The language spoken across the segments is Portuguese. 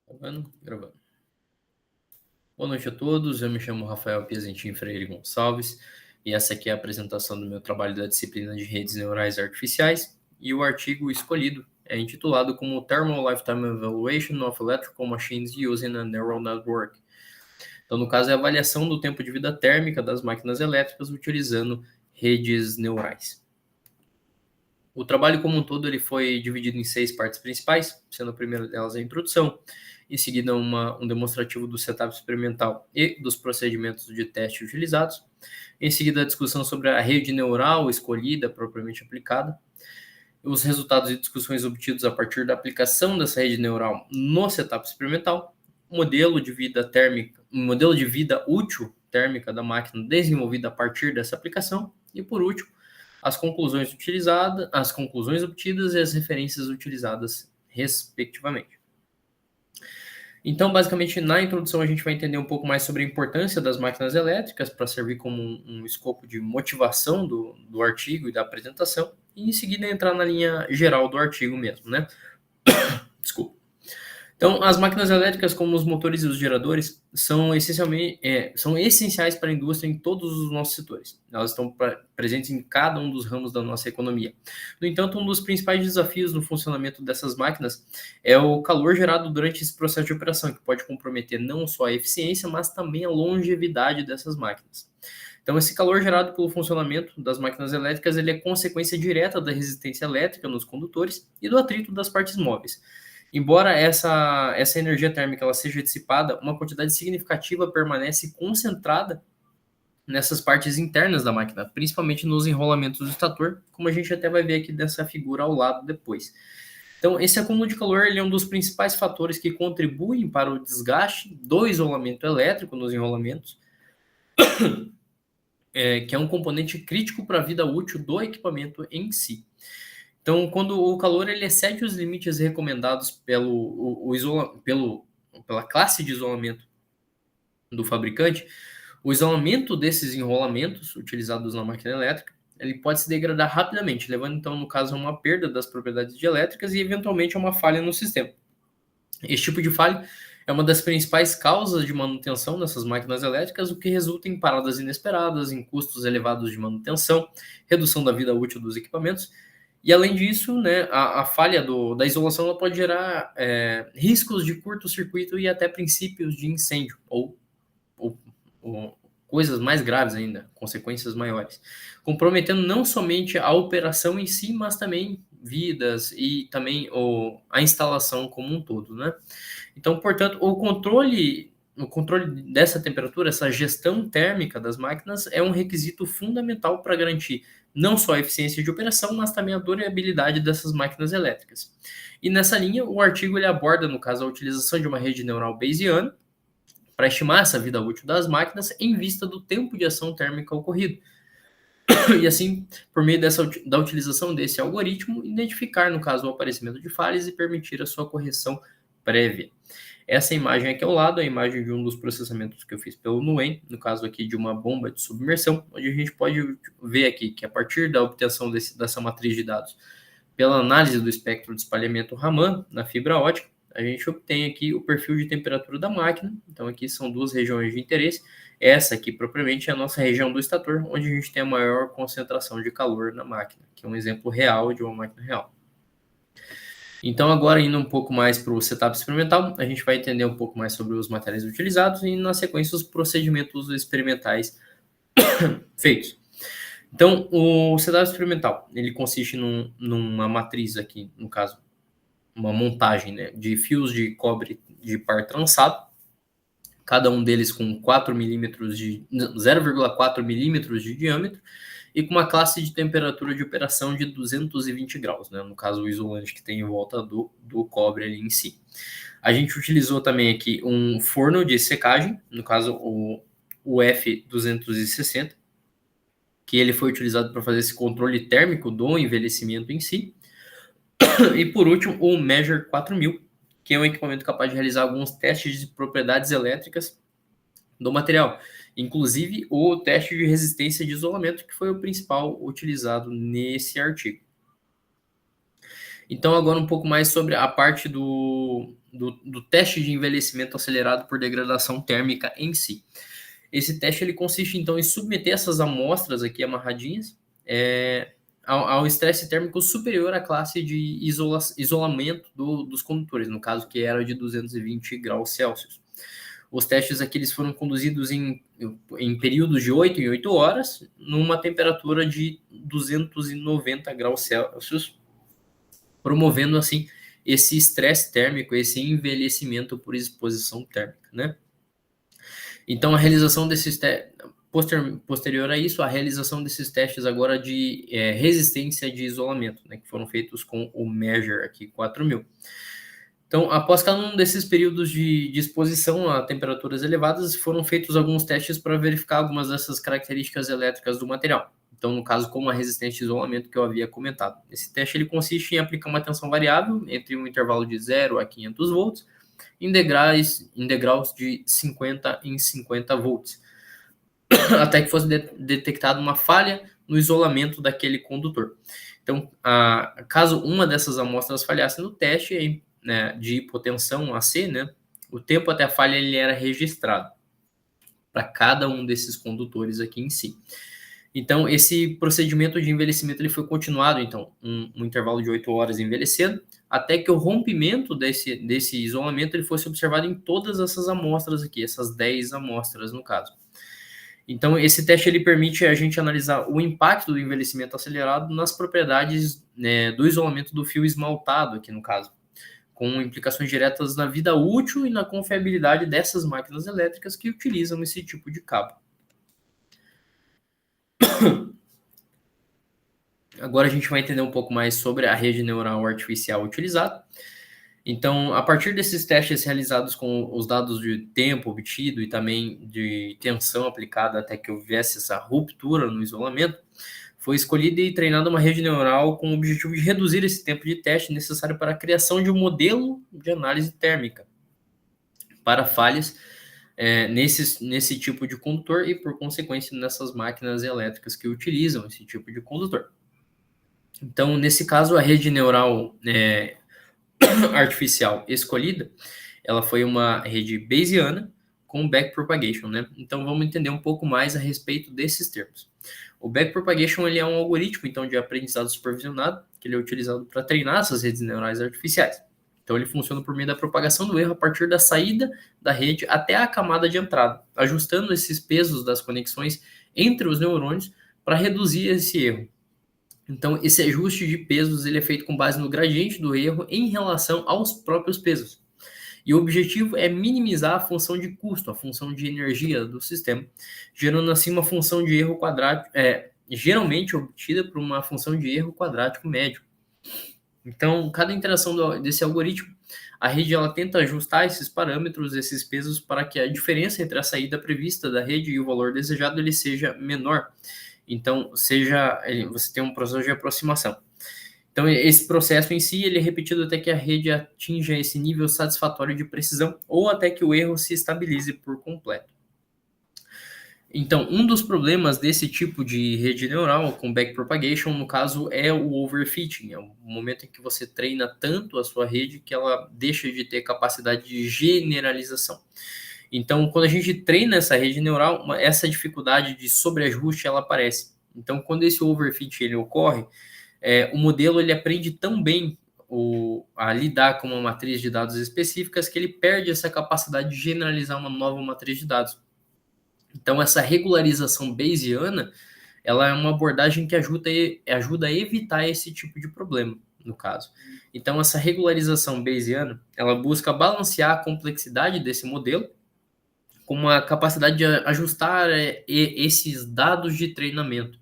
Gravando, gravando. Boa noite a todos, eu me chamo Rafael Piazentin Freire Gonçalves e essa aqui é a apresentação do meu trabalho da disciplina de redes neurais artificiais e o artigo escolhido é intitulado como Thermal Lifetime Evaluation of Electrical Machines Using a Neural Network. Então, no caso, é a avaliação do tempo de vida térmica das máquinas elétricas utilizando redes neurais. O trabalho como um todo ele foi dividido em 6 partes principais, sendo a primeira delas a introdução, em seguida um demonstrativo do setup experimental e dos procedimentos de teste utilizados, em seguida a discussão sobre a rede neural escolhida, propriamente aplicada, os resultados e discussões obtidos a partir da aplicação dessa rede neural no setup experimental, modelo de vida térmica, modelo de vida útil térmica da máquina desenvolvida a partir dessa aplicação, e por último, as conclusões obtidas e as referências utilizadas, respectivamente. Então, basicamente, na introdução a gente vai entender um pouco mais sobre a importância das máquinas elétricas para servir como um escopo de motivação do artigo e da apresentação, e em seguida entrar na linha geral do artigo mesmo, né? Desculpa. Então, as máquinas elétricas, como os motores e os geradores, são essenciais para a indústria em todos os nossos setores. Elas estão presentes em cada um dos ramos da nossa economia. No entanto, um dos principais desafios no funcionamento dessas máquinas é o calor gerado durante esse processo de operação, que pode comprometer não só a eficiência, mas também a longevidade dessas máquinas. Então, esse calor gerado pelo funcionamento das máquinas elétricas ele é consequência direta da resistência elétrica nos condutores e do atrito das partes móveis. Embora essa energia térmica ela seja dissipada, uma quantidade significativa permanece concentrada nessas partes internas da máquina, principalmente nos enrolamentos do estator, como a gente até vai ver aqui dessa figura ao lado depois. Então, esse acúmulo de calor ele é um dos principais fatores que contribuem para o desgaste do isolamento elétrico nos enrolamentos, que é um componente crítico para a vida útil do equipamento em si. Então, quando o calor ele excede os limites recomendados pela classe de isolamento do fabricante, o isolamento desses enrolamentos utilizados na máquina elétrica, ele pode se degradar rapidamente, levando então, no caso, a uma perda das propriedades dielétricas e eventualmente a uma falha no sistema. Esse tipo de falha é uma das principais causas de manutenção nessas máquinas elétricas, o que resulta em paradas inesperadas, em custos elevados de manutenção, redução da vida útil dos equipamentos. E além disso, né, a falha da isolação ela pode gerar riscos de curto-circuito e até princípios de incêndio, ou coisas mais graves ainda, consequências maiores, comprometendo não somente a operação em si, mas também vidas e também a instalação como um todo, né? Então, portanto, o controle dessa temperatura, essa gestão térmica das máquinas é um requisito fundamental para garantir não só a eficiência de operação, mas também a durabilidade dessas máquinas elétricas. E nessa linha, o artigo ele aborda, no caso, a utilização de uma rede neural bayesiana para estimar essa vida útil das máquinas em vista do tempo de ação térmica ocorrido. E assim, por meio da utilização desse algoritmo, identificar, no caso, o aparecimento de falhas e permitir a sua correção prévia. Essa imagem aqui ao lado é a imagem de um dos processamentos que eu fiz pelo Nuem, no caso aqui de uma bomba de submersão, onde a gente pode ver aqui que a partir da obtenção dessa matriz de dados pela análise do espectro de espalhamento Raman na fibra ótica, a gente obtém aqui o perfil de temperatura da máquina. Então aqui são duas regiões de interesse. Essa aqui propriamente é a nossa região do estator, onde a gente tem a maior concentração de calor na máquina, que é um exemplo real de uma máquina real. Então, agora indo um pouco mais para o setup experimental, a gente vai entender um pouco mais sobre os materiais utilizados e, na sequência, os procedimentos experimentais feitos. Então, o setup experimental, ele consiste numa matriz aqui, no caso, uma montagem, né, de fios de cobre de par trançado, cada um deles com 0,4 milímetros de diâmetro, e com uma classe de temperatura de operação de 220 graus, né? No caso, o isolante que tem em volta do cobre ali em si. A gente utilizou também aqui um forno de secagem, no caso o F260, que ele foi utilizado para fazer esse controle térmico do envelhecimento em si. E por último, o Measure 4000, que é um equipamento capaz de realizar alguns testes de propriedades elétricas do material, inclusive o teste de resistência de isolamento, que foi o principal utilizado nesse artigo. Então, agora um pouco mais sobre a parte do teste de envelhecimento acelerado por degradação térmica em si. Esse teste ele consiste, então, em submeter essas amostras aqui amarradinhas ao estresse térmico superior à classe de isolamento dos condutores, no caso que era de 220 graus Celsius. Os testes aqui eles foram conduzidos em períodos de 8 em 8 horas, numa temperatura de 290 graus Celsius, promovendo, assim, esse estresse térmico, esse envelhecimento por exposição térmica, né? Então, a realização desses posterior a isso, a realização desses testes agora de resistência de isolamento, né, que foram feitos com o Measure aqui 4000. Então, após cada um desses períodos de exposição a temperaturas elevadas, foram feitos alguns testes para verificar algumas dessas características elétricas do material. Então, no caso, como a resistência de isolamento que eu havia comentado. Esse teste ele consiste em aplicar uma tensão variável entre um intervalo de 0 a 500 volts, em degraus de 50 em 50 volts, até que fosse detectada uma falha no isolamento daquele condutor. Então, caso uma dessas amostras falhasse no teste, né, de hipotensão AC, né, o tempo até a falha ele era registrado para cada um desses condutores aqui em si. Então, esse procedimento de envelhecimento ele foi continuado, então, um intervalo de 8 horas envelhecendo, até que o rompimento desse isolamento ele fosse observado em todas essas amostras aqui, essas 10 amostras no caso. Então, esse teste ele permite a gente analisar o impacto do envelhecimento acelerado nas propriedades, né, do isolamento do fio esmaltado aqui no caso, com implicações diretas na vida útil e na confiabilidade dessas máquinas elétricas que utilizam esse tipo de cabo. Agora a gente vai entender um pouco mais sobre a rede neural artificial utilizada. Então, a partir desses testes realizados com os dados de tempo obtido e também de tensão aplicada até que houvesse essa ruptura no isolamento, foi escolhida e treinada uma rede neural com o objetivo de reduzir esse tempo de teste necessário para a criação de um modelo de análise térmica para falhas nesse tipo de condutor e, por consequência, nessas máquinas elétricas que utilizam esse tipo de condutor. Então, nesse caso, a rede neural artificial escolhida, ela foi uma rede Bayesiana com backpropagation, né? Então, vamos entender um pouco mais a respeito desses termos. O backpropagation ele é um algoritmo, então, de aprendizado supervisionado, que ele é utilizado para treinar essas redes neurais artificiais. Então, ele funciona por meio da propagação do erro a partir da saída da rede até a camada de entrada, ajustando esses pesos das conexões entre os neurônios para reduzir esse erro. Então, esse ajuste de pesos ele é feito com base no gradiente do erro em relação aos próprios pesos. E o objetivo é minimizar a função de custo, a função de energia do sistema, gerando assim uma função de erro quadrático, geralmente obtida por uma função de erro quadrático médio. Então, cada interação desse algoritmo, a rede ela tenta ajustar esses parâmetros, esses pesos, para que a diferença entre a saída prevista da rede e o valor desejado ele seja menor. Então, você tem um processo de aproximação. Então, esse processo em si, ele é repetido até que a rede atinja esse nível satisfatório de precisão ou até que o erro se estabilize por completo. Então, um dos problemas desse tipo de rede neural com backpropagation, no caso, é o overfitting. É o momento em que você treina tanto a sua rede que ela deixa de ter capacidade de generalização. Então, quando a gente treina essa rede neural, essa dificuldade de sobreajuste ela aparece. Então, quando esse overfit ele ocorre, o modelo ele aprende tão bem a lidar com uma matriz de dados específicas que ele perde essa capacidade de generalizar uma nova matriz de dados. Então, essa regularização bayesiana ela é uma abordagem que ajuda a evitar esse tipo de problema, no caso. Então, essa regularização bayesiana ela busca balancear a complexidade desse modelo com uma capacidade de ajustar esses dados de treinamento.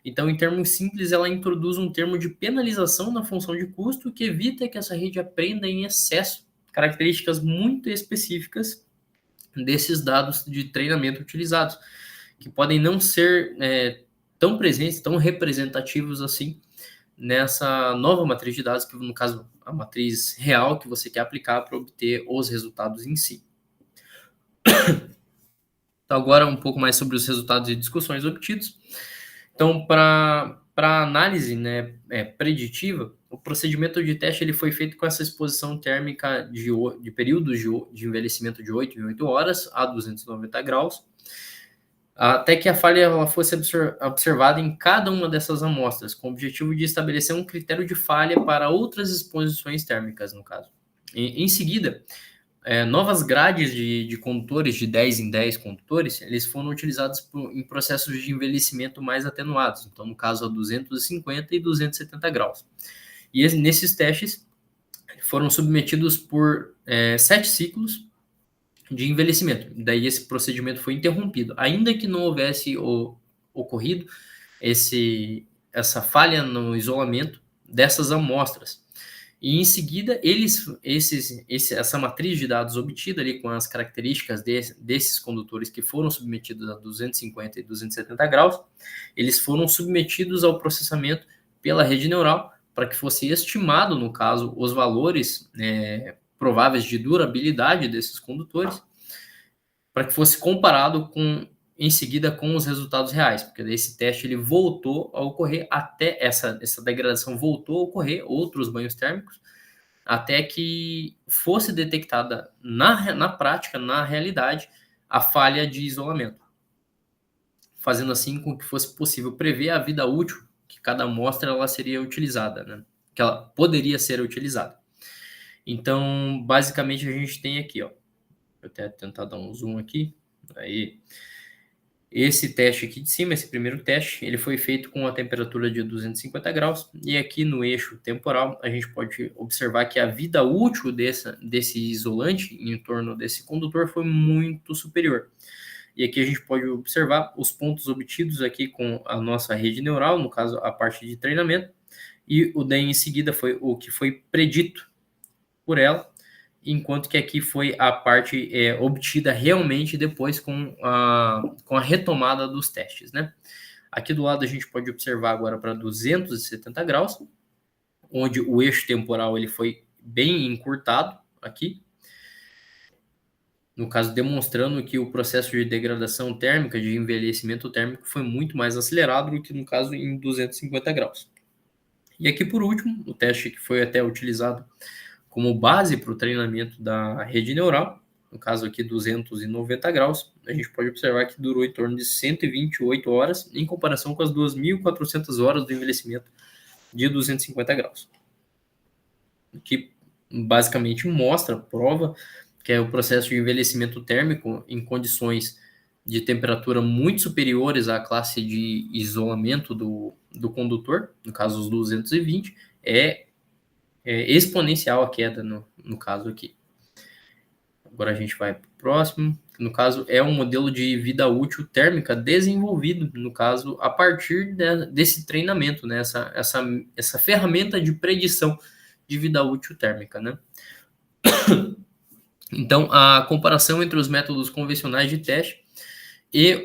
Então, em termos simples, ela introduz um termo de penalização na função de custo que evita que essa rede aprenda em excesso características muito específicas desses dados de treinamento utilizados, que podem não ser tão presentes, tão representativos assim nessa nova matriz de dados, que no caso a matriz real que você quer aplicar para obter os resultados em si. Então, agora um pouco mais sobre os resultados e discussões obtidos. Então, para para análise, né, preditiva, o procedimento de teste ele foi feito com essa exposição térmica de períodos de envelhecimento de 8 em 8 horas a 290 graus, até que a falha ela fosse observada em cada uma dessas amostras, com o objetivo de estabelecer um critério de falha para outras exposições térmicas, no caso. Em seguida, novas grades de condutores, de 10 em 10 condutores, eles foram utilizados em processos de envelhecimento mais atenuados, então, no caso, a 250 e 270 graus. E nesses testes foram submetidos por 7 ciclos de envelhecimento. Daí esse procedimento foi interrompido, ainda que não houvesse ocorrido essa falha no isolamento dessas amostras. E em seguida, essa matriz de dados obtida ali com as características desses condutores que foram submetidos a 250 e 270 graus, eles foram submetidos ao processamento pela rede neural para que fosse estimado, no caso, os valores prováveis de durabilidade desses condutores, para que fosse comparado em seguida com os resultados reais, porque esse teste ele voltou a ocorrer até essa degradação voltou a ocorrer, outros banhos térmicos, até que fosse detectada na prática, na realidade, a falha de isolamento, fazendo assim com que fosse possível prever a vida útil que cada amostra ela seria utilizada, né? Que ela poderia ser utilizada. Então, basicamente, a gente tem aqui, ó, vou até tentar dar um zoom aqui, aí, esse teste aqui de cima, esse primeiro teste, ele foi feito com a temperatura de 250 graus, e aqui no eixo temporal, a gente pode observar que a vida útil desse isolante em torno desse condutor foi muito superior. E aqui a gente pode observar os pontos obtidos aqui com a nossa rede neural, no caso, a parte de treinamento, e o daí em seguida foi o que foi predito por ela, enquanto que aqui foi a parte obtida realmente depois com a retomada dos testes, né? Aqui do lado a gente pode observar agora para 270 graus, onde o eixo temporal ele foi bem encurtado aqui, no caso demonstrando que o processo de degradação térmica, de envelhecimento térmico, foi muito mais acelerado do que no caso em 250 graus. E aqui por último, o teste que foi até utilizado como base para o treinamento da rede neural, no caso aqui 290 graus, a gente pode observar que durou em torno de 128 horas, em comparação com as 2.400 horas do envelhecimento de 250 graus. Que basicamente prova que é o processo de envelhecimento térmico em condições de temperatura muito superiores à classe de isolamento do condutor, no caso os 220, é exponencial a queda no caso aqui. Agora a gente vai para o próximo, que no caso é um modelo de vida útil térmica desenvolvido, no caso, a partir desse treinamento, né? Essa ferramenta de predição de vida útil térmica, né? Então, a comparação entre os métodos convencionais de teste e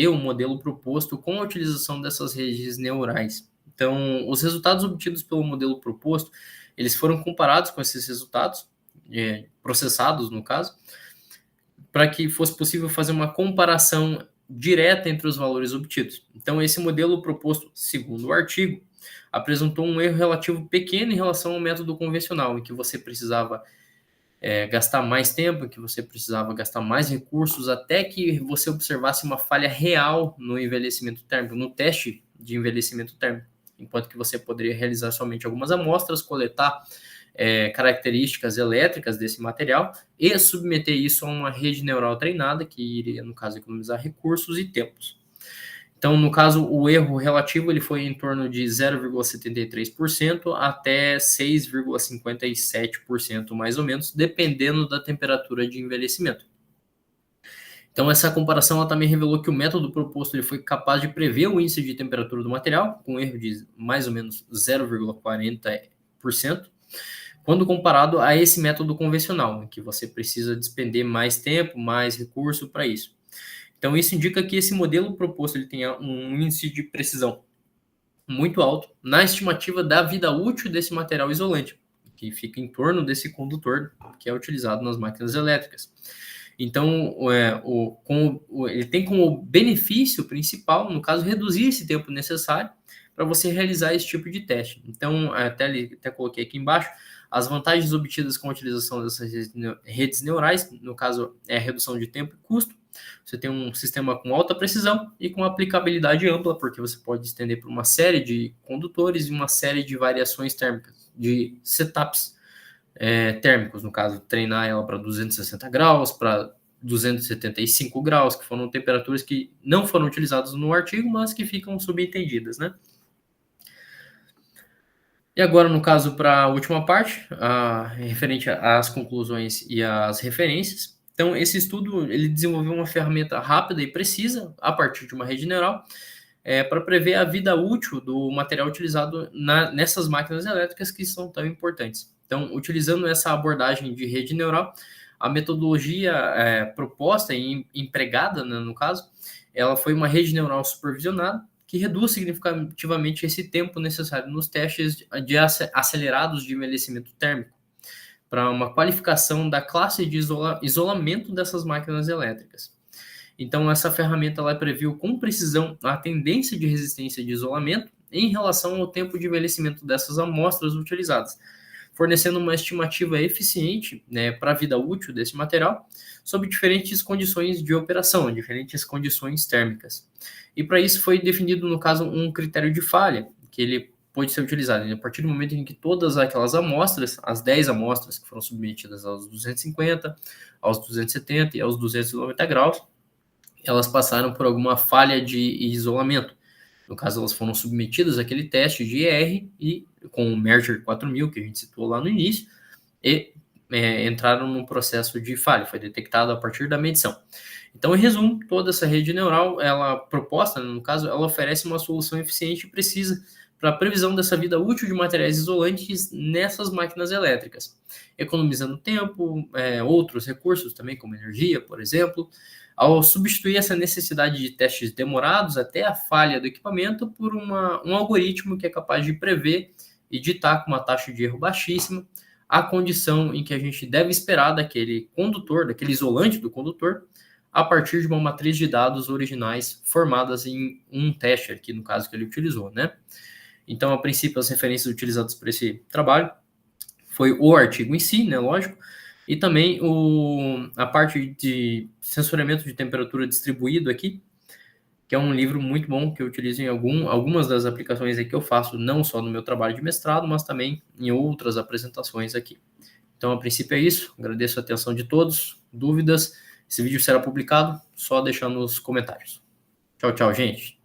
o modelo proposto com a utilização dessas redes neurais. Então, os resultados obtidos pelo modelo proposto, eles foram comparados com esses resultados, processados no caso, para que fosse possível fazer uma comparação direta entre os valores obtidos. Então, esse modelo proposto, segundo o artigo, apresentou um erro relativo pequeno em relação ao método convencional, em que você precisava gastar mais tempo, em que você precisava gastar mais recursos, até que você observasse uma falha real no envelhecimento térmico, no teste de envelhecimento térmico, enquanto que você poderia realizar somente algumas amostras, coletar características elétricas desse material e submeter isso a uma rede neural treinada, que iria, no caso, economizar recursos e tempos. Então, no caso, o erro relativo ele foi em torno de 0,73% até 6,57%, mais ou menos, dependendo da temperatura de envelhecimento. Então, essa comparação ela também revelou que o método proposto ele foi capaz de prever o índice de temperatura do material, com um erro de mais ou menos 0,40%, quando comparado a esse método convencional, em que você precisa despender mais tempo, mais recurso para isso. Então, isso indica que esse modelo proposto ele tenha um índice de precisão muito alto na estimativa da vida útil desse material isolante, que fica em torno desse condutor que é utilizado nas máquinas elétricas. Então, ele tem como benefício principal, no caso, reduzir esse tempo necessário para você realizar esse tipo de teste. Então, até coloquei aqui embaixo, as vantagens obtidas com a utilização dessas redes neurais, no caso, é a redução de tempo e custo. Você tem um sistema com alta precisão e com aplicabilidade ampla, porque você pode estender para uma série de condutores e uma série de variações térmicas, de setups térmicos, no caso, treinar ela para 260 graus, para 275 graus, que foram temperaturas que não foram utilizadas no artigo, mas que ficam subentendidas, né? E agora, no caso, para a última parte, referente às conclusões e às referências. Então, esse estudo ele desenvolveu uma ferramenta rápida e precisa, a partir de uma rede neural, para prever a vida útil do material utilizado nessas máquinas elétricas que são tão importantes. Então, utilizando essa abordagem de rede neural, a metodologia proposta e empregada, né, no caso, ela foi uma rede neural supervisionada, que reduz significativamente esse tempo necessário nos testes de acelerados de envelhecimento térmico, para uma qualificação da classe de isolamento dessas máquinas elétricas. Então, essa ferramenta ela previu com precisão a tendência de resistência de isolamento em relação ao tempo de envelhecimento dessas amostras utilizadas, fornecendo uma estimativa eficiente, né, para a vida útil desse material, sob diferentes condições de operação, diferentes condições térmicas. E para isso foi definido, no caso, um critério de falha, que ele pode ser utilizado, né, a partir do momento em que todas aquelas amostras, as 10 amostras que foram submetidas aos 250, aos 270 e aos 290 graus, elas passaram por alguma falha de isolamento. No caso, elas foram submetidas àquele teste de IR e com o Merger 4000, que a gente citou lá no início, e entraram num processo de falha, foi detectado a partir da medição. Então, em resumo, toda essa rede neural, ela proposta, no caso, ela oferece uma solução eficiente e precisa para a previsão dessa vida útil de materiais isolantes nessas máquinas elétricas, economizando tempo, outros recursos também, como energia, por exemplo, ao substituir essa necessidade de testes demorados até a falha do equipamento por um algoritmo que é capaz de prever e ditar com uma taxa de erro baixíssima a condição em que a gente deve esperar daquele condutor, daquele isolante do condutor, a partir de uma matriz de dados originais formadas em um teste, aqui no caso que ele utilizou, né? Então, a princípio, as referências utilizadas para esse trabalho foi o artigo em si, né, lógico, e também a parte de sensoriamento de temperatura distribuído aqui, que é um livro muito bom que eu utilizo em algumas das aplicações que eu faço, não só no meu trabalho de mestrado, mas também em outras apresentações aqui. Então, a princípio é isso. Agradeço a atenção de todos. Dúvidas? Esse vídeo será publicado, só deixar nos comentários. Tchau, tchau, gente.